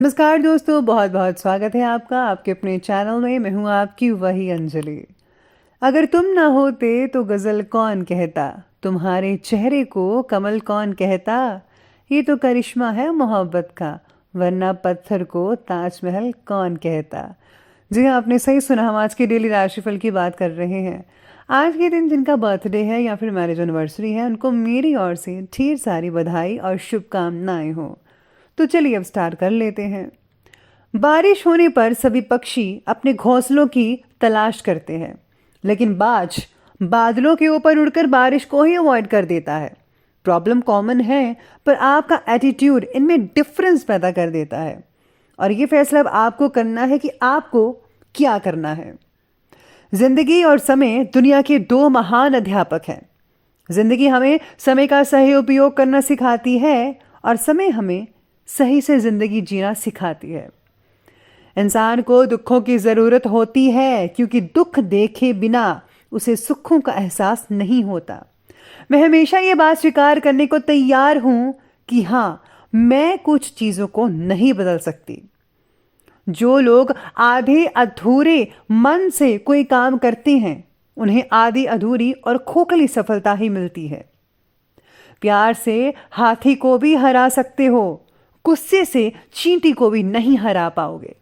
नमस्कार दोस्तों, बहुत बहुत स्वागत है आपका आपके अपने चैनल में। मैं हूँ आपकी वही अंजलि। अगर तुम ना होते तो गज़ल कौन कहता, तुम्हारे चेहरे को कमल कौन कहता। ये तो करिश्मा है मोहब्बत का, वरना पत्थर को ताजमहल कौन कहता। जी हाँ, आपने सही सुना। हम आज के डेली राशिफल की बात कर रहे हैं। आज के दिन जिनका बर्थडे है या फिर मैरिज एनिवर्सरी है, उनको मेरी ओर से ढेर सारी बधाई और शुभकामनाएं हो। तो चलिए अब स्टार्ट कर लेते हैं। बारिश होने पर सभी पक्षी अपने घोंसलों की तलाश करते हैं, लेकिन बाज बादलों के ऊपर उड़कर बारिश को ही अवॉइड कर देता है। प्रॉब्लम कॉमन है, पर आपका एटीट्यूड इनमें डिफरेंस पैदा कर देता है। और ये फैसला अब आपको करना है कि आपको क्या करना है। जिंदगी और समय दुनिया के दो महान अध्यापक हैं। जिंदगी हमें समय का सही उपयोग करना सिखाती है और समय हमें सही से जिंदगी जीना सिखाती है। इंसान को दुखों की ज़रूरत होती है, क्योंकि दुख देखे बिना उसे सुखों का एहसास नहीं होता। मैं हमेशा ये बात स्वीकार करने को तैयार हूं कि हाँ, मैं कुछ चीज़ों को नहीं बदल सकती। जो लोग आधे अधूरे मन से कोई काम करते हैं, उन्हें आधी अधूरी और खोखली सफलता ही मिलती है। प्यार से हाथी को भी हरा सकते हो, गुस्से से चींटी को भी नहीं हरा पाओगे।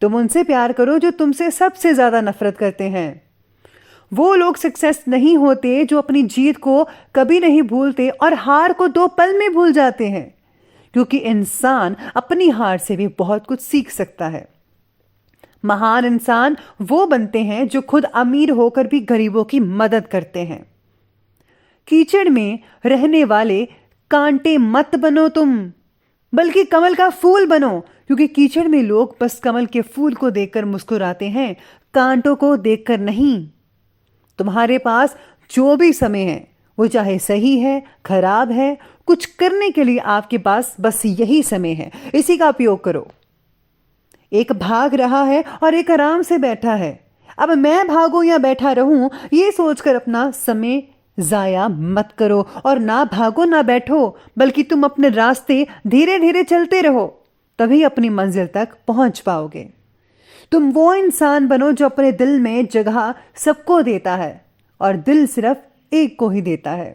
तुम उनसे प्यार करो जो तुमसे सबसे ज्यादा नफरत करते हैं। वो लोग सक्सेस नहीं होते जो अपनी जीत को कभी नहीं भूलते और हार को 2 पल में भूल जाते हैं, क्योंकि इंसान अपनी हार से भी बहुत कुछ सीख सकता है। महान इंसान वो बनते हैं जो खुद अमीर होकर भी गरीबों की मदद करते हैं। कीचड़ में रहने वाले कांटे मत बनो तुम, बल्कि कमल का फूल बनो, क्योंकि कीचड़ में लोग बस कमल के फूल को देखकर मुस्कुराते हैं, कांटों को देखकर नहीं। तुम्हारे पास जो भी समय है, वो चाहे सही है खराब है, कुछ करने के लिए आपके पास बस यही समय है। इसी का उपयोग करो। एक भाग रहा है और एक आराम से बैठा है। अब मैं भागूं या बैठा रहूं, ये सोचकर अपना समय जाया मत करो। और ना भागो ना बैठो, बल्कि तुम अपने रास्ते धीरे धीरे चलते रहो, तभी अपनी मंजिल तक पहुंच पाओगे। तुम वो इंसान बनो जो अपने दिल में जगह सबको देता है और दिल सिर्फ एक को ही देता है।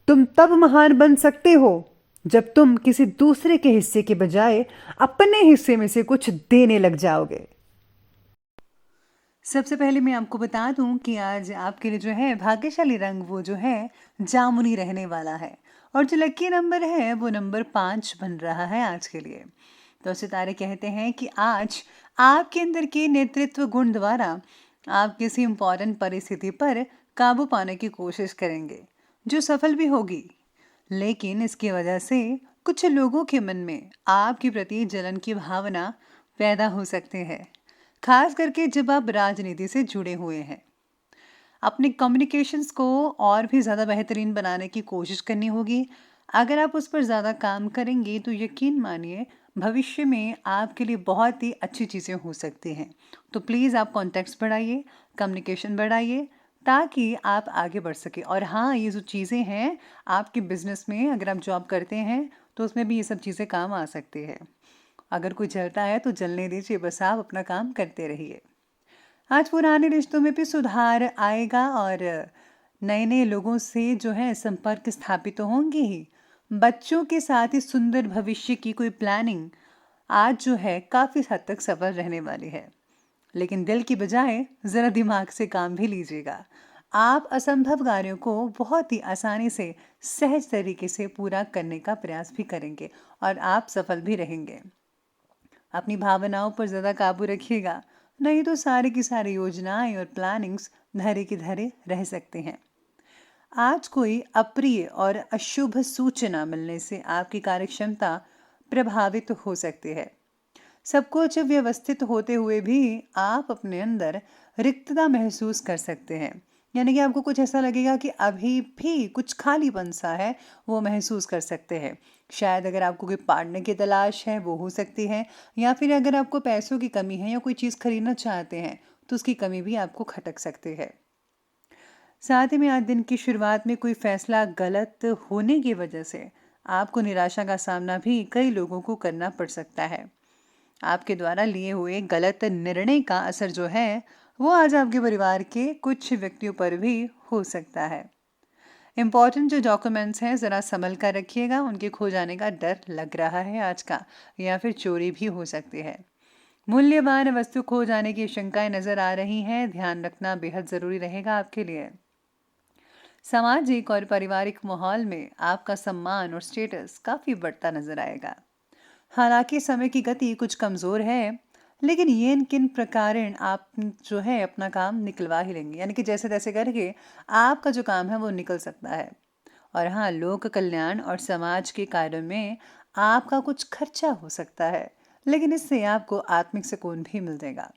तुम तब महान बन सकते हो जब तुम किसी दूसरे के हिस्से के बजाय अपने हिस्से में से कुछ देने लग जाओगे। सबसे पहले मैं आपको बता दूं कि आज आपके लिए जो है भाग्यशाली रंग वो जो है जामुनी रहने वाला है, और जो लकी नंबर है वो नंबर 5 बन रहा है आज के लिए। तो सितारे कहते हैं कि आज आपके अंदर के नेतृत्व गुण द्वारा आप किसी इंपॉर्टेंट परिस्थिति पर काबू पाने की कोशिश करेंगे, जो सफल भी होगी। लेकिन इसकी वजह से कुछ लोगों के मन में आपके प्रति जलन की भावना पैदा हो सकती है, खास करके जब आप राजनीति से जुड़े हुए हैं। अपने कम्युनिकेशंस को और भी ज़्यादा बेहतरीन बनाने की कोशिश करनी होगी। अगर आप उस पर ज़्यादा काम करेंगे तो यकीन मानिए भविष्य में आपके लिए बहुत ही अच्छी चीज़ें हो सकती हैं। तो प्लीज़ आप कॉन्टैक्ट्स बढ़ाइए, कम्युनिकेशन बढ़ाइए, ताकि आप आगे बढ़ सके। और हाँ, ये जो चीज़ें हैं आपके बिजनेस में, अगर आप जॉब करते हैं तो उसमें भी ये सब चीज़ें काम आ सकती है। अगर कोई जलता है तो जलने दीजिए, बस आप अपना काम करते रहिए। आज पुराने रिश्तों में भी सुधार आएगा और नए नए लोगों से जो है संपर्क स्थापित तो होंगे ही। बच्चों के साथ ही सुंदर भविष्य की कोई प्लानिंग आज जो है काफ़ी हद तक सफल रहने वाली है। लेकिन दिल की बजाय ज़रा दिमाग से काम भी लीजिएगा। आप असंभव कार्यों को बहुत ही आसानी से सहज तरीके से पूरा करने का प्रयास भी करेंगे और आप सफल भी रहेंगे। अपनी भावनाओं पर ज़्यादा काबू रखिएगा, नहीं तो सारी की सारी योजनाएं और प्लानिंग्स धरे की धरे रह सकते हैं। आज कोई अप्रिय और अशुभ सूचना मिलने से आपकी कार्यक्षमता प्रभावित हो सकती है। सब कुछ व्यवस्थित होते हुए भी आप अपने अंदर रिक्तता महसूस कर सकते हैं, यानी कि आपको कुछ ऐसा लगेगा कि अभी भी कुछ खालीपन सा है, वो महसूस कर सकते हैं। शायद अगर आपको कोई पार्टनर की तलाश है वो हो सकती है, या फिर अगर आपको पैसों की कमी है या कोई चीज़ खरीदना चाहते हैं तो उसकी कमी भी आपको खटक सकती है। साथ ही में आज दिन की शुरुआत में कोई फैसला गलत होने की वजह से आपको निराशा का सामना भी कई लोगों को करना पड़ सकता है। आपके द्वारा लिए हुए गलत निर्णय का असर जो है वो आज आपके परिवार के कुछ व्यक्तियों पर भी हो सकता है। इम्पॉर्टेंट जो डॉक्यूमेंट्स हैं ज़रा संभल कर रखिएगा, उनके खो जाने का डर लग रहा है आज का, या फिर चोरी भी हो सकती है। मूल्यवान वस्तु खो जाने की शंकाएं नजर आ रही हैं, ध्यान रखना बेहद ज़रूरी रहेगा आपके लिए। सामाजिक और पारिवारिक माहौल में आपका सम्मान और स्टेटस काफ़ी बढ़ता नजर आएगा। हालांकि समय की गति कुछ कमज़ोर है, लेकिन ये किन प्रकारेण आप जो है अपना काम निकलवा ही लेंगे, यानी कि जैसे तैसे करके आपका जो काम है वो निकल सकता है। और हाँ, लोक कल्याण और समाज के कार्यों में आपका कुछ खर्चा हो सकता है, लेकिन इससे आपको आत्मिक सुकून भी मिल जाएगा।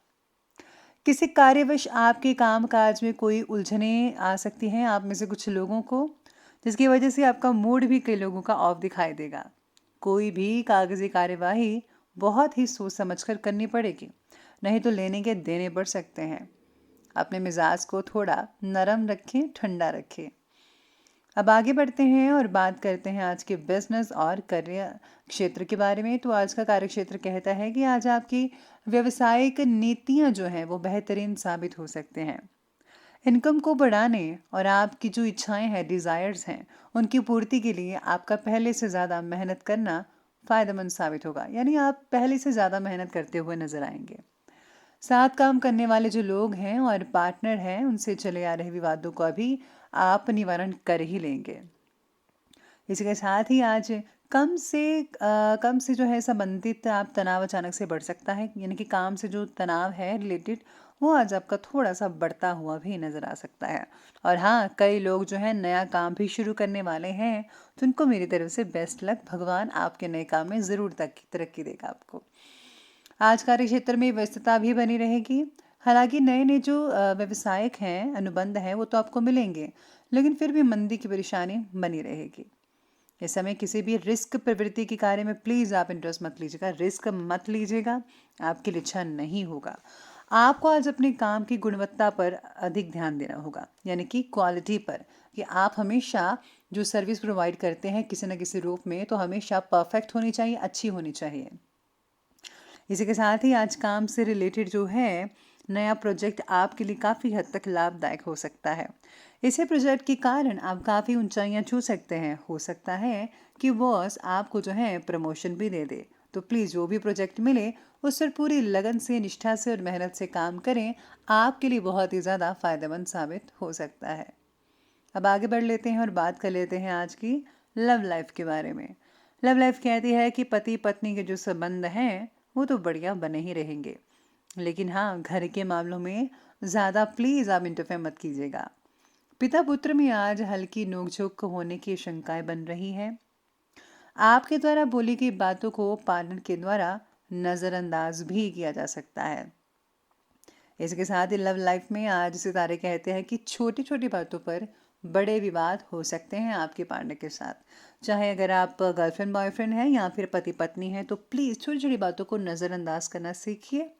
किसी कार्यवश आपके काम काज में कोई उलझने आ सकती हैं आप में से कुछ लोगों को, जिसकी वजह से आपका मूड भी कई लोगों का ऑफ दिखाई देगा। कोई भी कागजी कार्यवाही बहुत ही सोच समझकर करनी पड़ेगी, नहीं तो लेने के देने पड़ सकते हैं। अपने मिजाज को थोड़ा नरम रखें, ठंडा रखें। अब आगे बढ़ते हैं और बात करते हैं आज के बिजनेस और करियर क्षेत्र के बारे में। तो आज का कार्यक्षेत्र कहता है कि आज आपकी व्यवसायिक नीतियां जो हैं वो बेहतरीन साबित हो सकते हैं। इनकम को बढ़ाने और आपकी जो इच्छाएं हैं, डिज़ायर्स हैं, उनकी पूर्ति के लिए आपका पहले से ज़्यादा मेहनत करना फ़ायदेमंद साबित होगा, यानी आप पहले से ज़्यादा मेहनत करते हुए नजर आएंगे। साथ काम करने वाले जो लोग हैं और पार्टनर हैं, उनसे चले आ रहे विवादों का भी आप निवारण कर ही लेंगे। इसके साथ ही आज कम से जो है संबंधित आप तनाव अचानक से बढ़ सकता है, यानी कि काम से जो तनाव है रिलेटेड वो आज आपका थोड़ा सा बढ़ता हुआ भी नज़र आ सकता है। और हाँ, कई लोग जो है नया काम भी शुरू करने वाले हैं, तो उनको मेरी तरफ से बेस्ट लक। भगवान आपके नए काम में ज़रूर तरक्की देगा आपको। आज कार्य क्षेत्र में व्यस्तता भी बनी रहेगी। हालांकि नए नए जो व्यवसायिक हैं, अनुबंध हैं, वो तो आपको मिलेंगे, लेकिन फिर भी मंदी की परेशानी बनी रहेगी। इस समय किसी भी रिस्क प्रवृत्ति के कार्य में प्लीज़ आप इंटरेस्ट मत लीजिएगा, रिस्क मत लीजिएगा, आपके लिए अच्छा नहीं होगा। आपको आज अपने काम की गुणवत्ता पर अधिक ध्यान देना होगा, यानी कि क्वालिटी पर, कि आप हमेशा जो सर्विस प्रोवाइड करते हैं किसी न किसी रूप में, तो हमेशा परफेक्ट होनी चाहिए, अच्छी होनी चाहिए। इसी के साथ ही आज काम से रिलेटेड जो है नया प्रोजेक्ट आपके लिए काफ़ी हद तक लाभदायक हो सकता है। इसी प्रोजेक्ट के कारण आप काफ़ी ऊंचाइयां छू सकते हैं। हो सकता है कि बॉस आपको जो है प्रमोशन भी दे दे। तो प्लीज़ जो भी प्रोजेक्ट मिले उस पर पूरी लगन से, निष्ठा से और मेहनत से काम करें, आपके लिए बहुत ही ज़्यादा फायदेमंद साबित हो सकता है। अब आगे बढ़ लेते हैं और बात कर लेते हैं आज की लव लाइफ के बारे में। लव लाइफ कहती है कि पति पत्नी के जो संबंध हैं वो तो बढ़िया बने ही रहेंगे, लेकिन हाँ, घर के मामलों में ज़्यादा प्लीज़ आप इंटरफेयर मत कीजिएगा। पिता पुत्र में आज हल्की नोकझोंक होने की शंकाएं बन रही है। आपके द्वारा बोली गई बातों को पार्टनर के द्वारा नज़रअंदाज भी किया जा सकता है। इसके साथ ही लव लाइफ में आज सितारे कहते हैं कि छोटी छोटी बातों पर बड़े विवाद हो सकते हैं आपके पार्टनर के साथ। चाहे अगर आप गर्लफ्रेंड बॉयफ्रेंड हैं या फिर पति पत्नी हैं, तो प्लीज़ छोटी छोटी बातों को नज़रअंदाज करना सीखिए।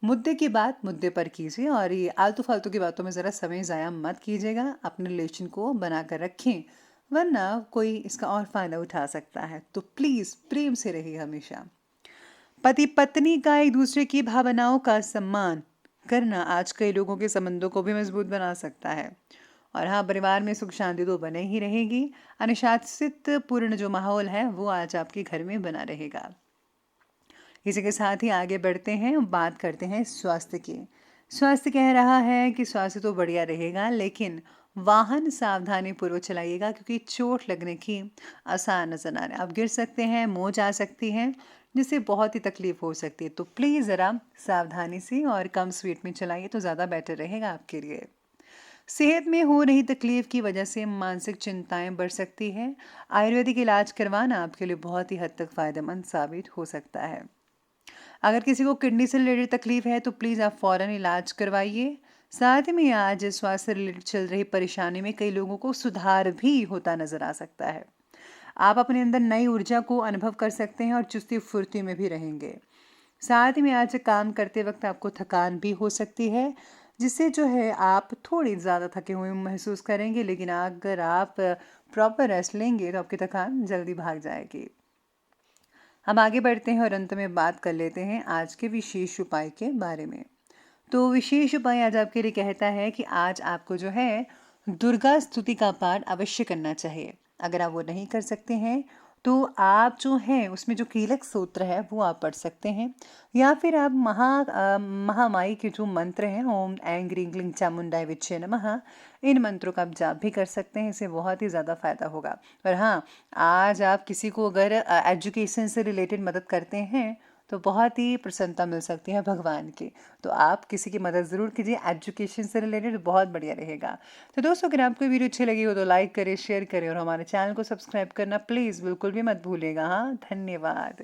मुद्दे की बात मुद्दे पर कीजिए और ये आलतू फालतू की बातों में ज़रा समय ज़ाया मत कीजिएगा। अपने रिलेशन को बना कर रखें, वरना कोई इसका और फ़ायदा उठा सकता है। तो प्लीज़ प्रेम से रहिए हमेशा। पति पत्नी का एक दूसरे की भावनाओं का सम्मान करना आज कई लोगों के संबंधों को भी मजबूत बना सकता है। और हाँ, परिवार में सुख शांति तो बने ही रहेगी। अनुशासित पूर्ण जो माहौल है वो आज आपके घर में बना रहेगा। इसी के साथ ही आगे बढ़ते हैं, बात करते हैं स्वास्थ्य की। स्वास्थ्य कह रहा है कि स्वास्थ्य तो बढ़िया रहेगा, लेकिन वाहन सावधानी पूर्वक चलाइएगा, क्योंकि चोट लगने की आसार नजर आ रहा है। आप गिर सकते हैं, मोच आ सकती है, जिससे बहुत ही तकलीफ हो सकती है। तो प्लीज़ ज़रा सावधानी से और कम स्पीड में चलाइए, तो ज़्यादा बेटर रहेगा आपके लिए। सेहत में हो रही तकलीफ की वजह से मानसिक चिंताएं बढ़ सकती है। आयुर्वेदिक इलाज करवाना आपके लिए बहुत ही हद तक फ़ायदेमंद साबित हो सकता है। अगर किसी को किडनी से रिलेटेड तकलीफ है तो प्लीज़ आप फ़ौरन इलाज करवाइए। साथ ही में आज स्वास्थ्य से रिलेटेड चल रही परेशानी में कई लोगों को सुधार भी होता नजर आ सकता है। आप अपने अंदर नई ऊर्जा को अनुभव कर सकते हैं और चुस्ती फुर्ती में भी रहेंगे। साथ ही में आज काम करते वक्त आपको थकान भी हो सकती है, जिससे जो है आप थोड़ी ज़्यादा थके हुए महसूस करेंगे। लेकिन अगर आप प्रॉपर रेस्ट लेंगे तो आपकी थकान जल्दी भाग जाएगी। हम आगे बढ़ते हैं और अंत में बात कर लेते हैं आज के विशेष उपाय के बारे में। तो विशेष उपाय आज आपके लिए कहता है कि आज आपको जो है दुर्गा स्तुति का पाठ अवश्य करना चाहिए। अगर आप वो नहीं कर सकते हैं तो आप जो हैं उसमें जो कीलक सूत्र है वो आप पढ़ सकते हैं, या फिर आप महामाई के जो मंत्र हैं ओम ऐं ग्रीं ग्लीं चामुंडाय विच्चे नमः, इन मंत्रों का आप जाप भी कर सकते हैं। इससे बहुत ही ज़्यादा फायदा होगा। और हाँ, आज आप किसी को अगर एजुकेशन से रिलेटेड मदद करते हैं तो बहुत ही प्रसन्नता मिल सकती है भगवान की। तो आप किसी की मदद ज़रूर कीजिए एजुकेशन से रिलेटेड, बहुत बढ़िया रहेगा। तो दोस्तों, अगर आपको वीडियो अच्छी लगी हो तो लाइक करें, शेयर करें और हमारे चैनल को सब्सक्राइब करना प्लीज़ बिल्कुल भी मत भूलिएगा। हाँ, धन्यवाद।